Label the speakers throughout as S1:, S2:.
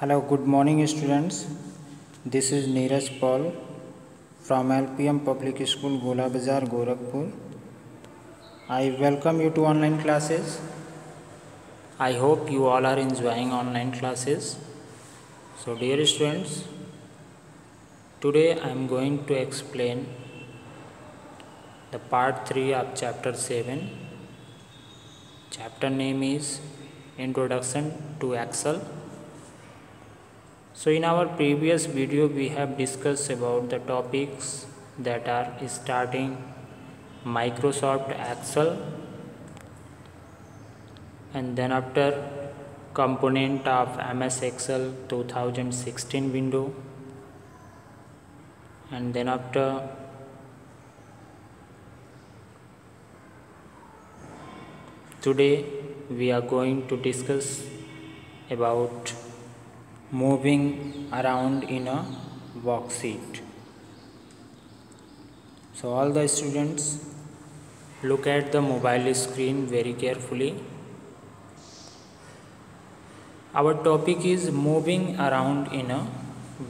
S1: Hello, good morning, students. This is Neeraj Paul from LPM Public School, Gola Bazar, Gorakhpur. I welcome you to online classes. I hope you all are enjoying online classes. So, dear students, today I am going to explain the part 3 of chapter 7. Chapter name is Introduction to Excel. So in our previous video we have discussed about the topics that are starting Microsoft Excel, and then after component of MS Excel 2016 window, and then after today we are going to discuss about moving around in a worksheet. So all the students look at the mobile screen very carefully. Our topic is moving around in a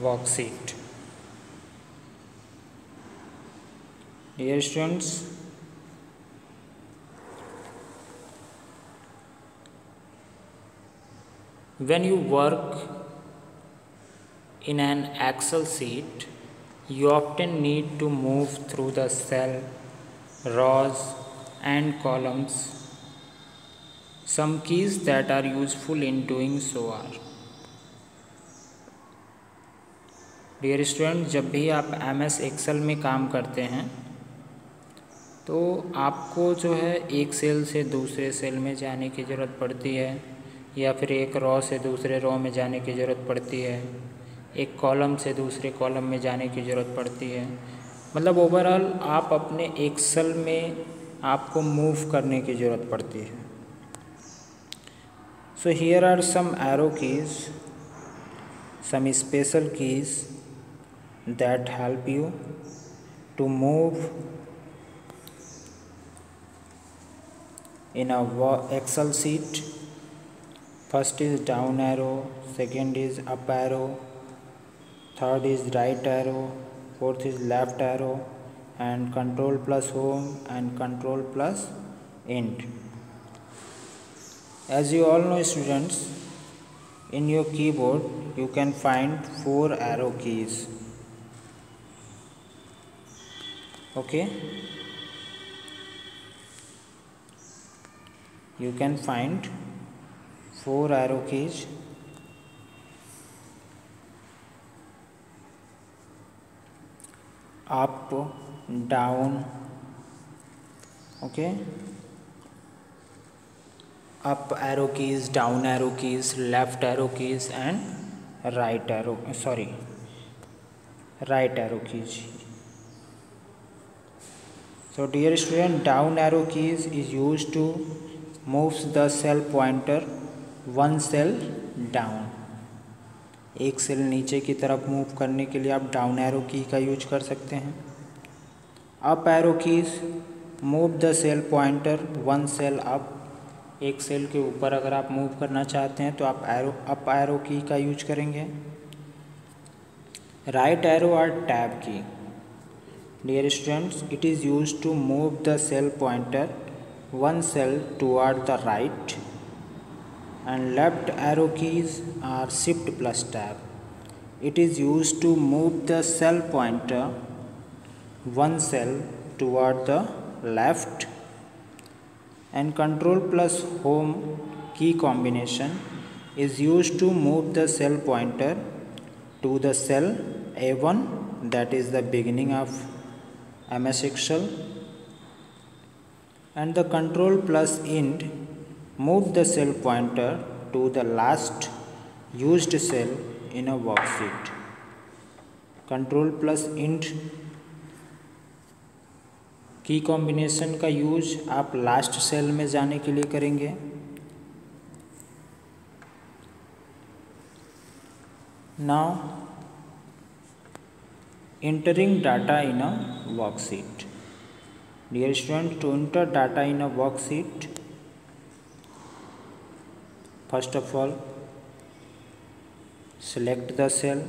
S1: worksheet. Dear students, when you work in an Excel sheet, you often need to move through the cell, rows and columns. Some keys that are useful in doing so are. Dear student, जब भी आप MS Excel में काम करते हैं तो आपको जो है एक सेल से दूसरे सेल में जाने की ज़रूरत पड़ती है, या फिर एक रो से दूसरे रो में जाने की ज़रूरत पड़ती है, एक कॉलम से दूसरे कॉलम में जाने की ज़रूरत पड़ती है। मतलब ओवरऑल आप अपने एक्सेल में आपको मूव करने की ज़रूरत पड़ती है। So here are some arrow keys, some special keys that help you to move in a Excel sheet. First is down arrow, second is up arrow, third is right arrow, fourth is left arrow, and control plus home and control plus end. As you all know students, in your keyboard you can find 4 arrow keys. Okay, you can find 4 arrow keys. Up, down, okay, up arrow keys, down arrow keys, left arrow keys and right arrow keys. So dear student, down arrow keys is used to move the cell pointer one cell down. एक सेल नीचे की तरफ move करने के लिए आप down arrow की का यूज कर सकते हैं. Up arrow keys move the cell pointer one cell up. एक सेल के ऊपर अगर आप मूव करना चाहते हैं तो आप अप एरो की का यूज करेंगे. राइट एरो और tab key. Dear students, it is use to move the cell pointer one cell toward the right, and left arrow keys are shift plus tab. It is used to move the cell pointer one cell toward the left, and control plus home key combination is used to move the cell pointer to the cell A1, that is the beginning of MS Excel, and the control plus end move the cell pointer to the last used cell in a worksheet. Control plus end key combination का use आप last cell में जाने के लिए करेंगे. Now entering data in a worksheet. Dear student, to enter data in a worksheet, first of all select the cell,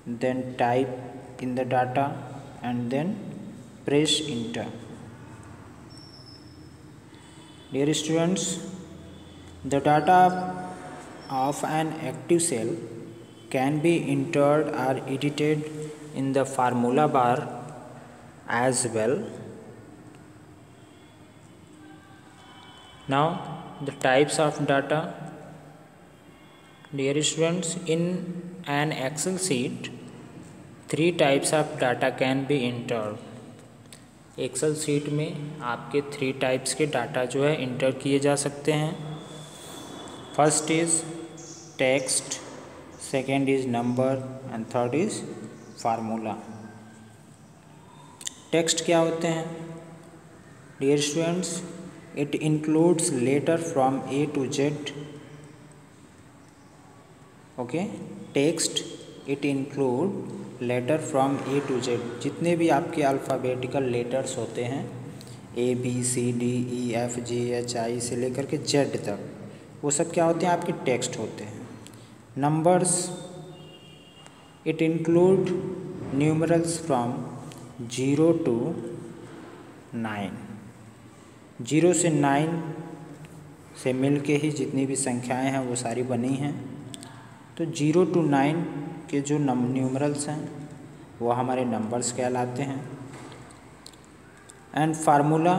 S1: then type in the data and then press enter. Dear students, the data of an active cell can be entered or edited in the formula bar as well. Now the types of data. Dear students, in an Excel sheet, 3 types of data can be entered. Excel sheet में आपके 3 types के data जो है inter किए जा सकते हैं. First is text, second is number and third is formula. Text क्या होते हैं? Dear students, it includes letter from A to Z. Okay, text it include letter from A to Z. जितने भी आपके अल्फ़ाबेटिकल लेटर्स होते हैं A B C D E F G H I से लेकर के जेड तक, वो सब क्या होते हैं? आपके टेक्स्ट होते हैं. Numbers it include numerals from 0 to 9. 0 से 9 से मिल के ही जितनी भी संख्याएं हैं वो सारी बनी हैं. तो 0 to 9 के जो न्यूमरल्स हैं वो हमारे नंबर्स कहलाते हैं. And formula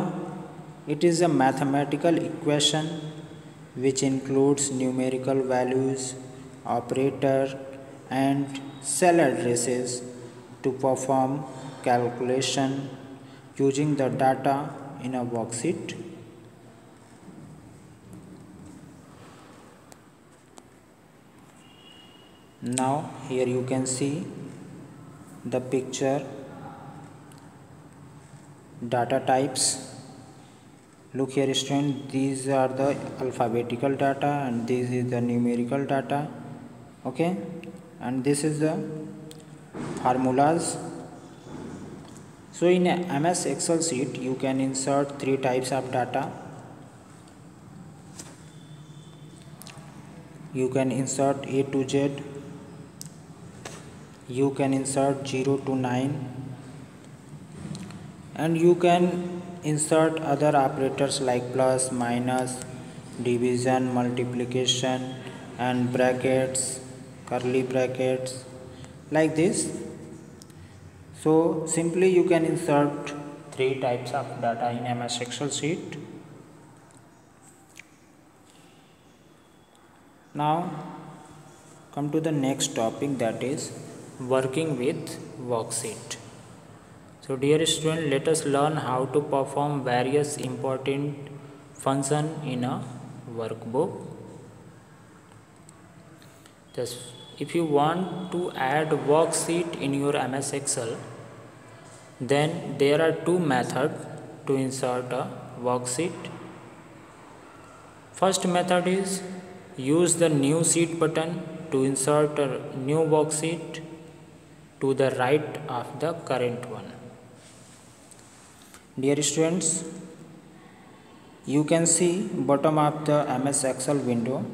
S1: it is a mathematical equation which includes numerical values, operator and cell addresses to perform calculation using the data in a worksheet. Now here you can see the picture data types. Look here student, these are the alphabetical data and this is the numerical data. Okay, and this is the formulas. So in a MS Excel sheet you can insert 3 types of data. You can insert A to Z, you can insert 0 to 9, and you can insert other operators like plus, minus, division, multiplication and brackets, curly brackets, like this. So simply you can insert 3 types of data in MS Excel sheet. Now come to the next topic, that is working with worksheet. So dear student, let us learn how to perform various important functions in a workbook. Just if you want to add worksheet in your MS Excel, then there are 2 methods to insert a worksheet. First method is use the new sheet button to insert a new worksheet to the right of the current one. Dear students, you can see bottom of the MS Excel window,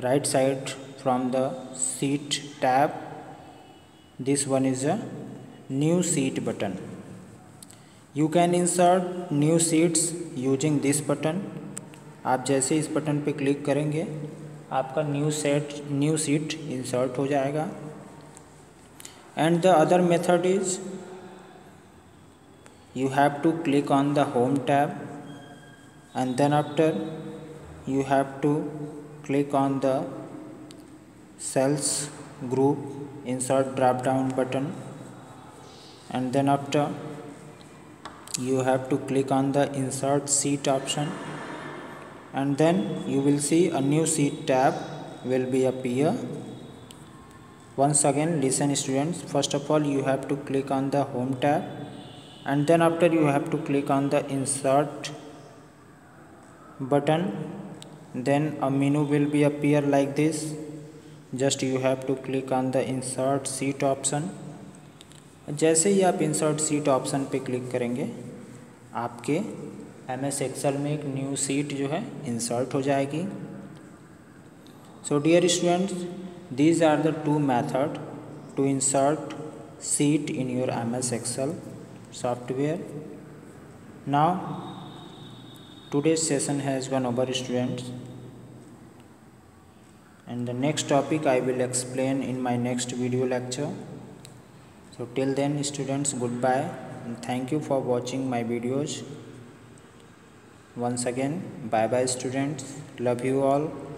S1: right side from the sheet tab, this one is a new sheet button. You can insert new sheets using this button. आप जैसे इस button पे click करेंगे आपका new seat insert हो जाएगा. And the other method is you have to click on the home tab and then after you have to click on the cells group insert drop down button and then after you have to click on the insert sheet option and then you will see a new sheet tab will be appear. Once again listen students, first of all you have to click on the home tab and then after you have to click on the insert button, then a menu will be appear like this. Just you have to click on the insert sheet option. जैसे ही आप insert sheet option पे click करेंगे आपके MS Excel में एक new sheet जो है insert हो जाएगी. So dear students, these are the two methods to insert sheet in your MS Excel software. Now today's session has gone over, students, and the next topic I will explain in my next video lecture. So till then, students, goodbye and thank you for watching my videos. Once again, bye bye students, love you all.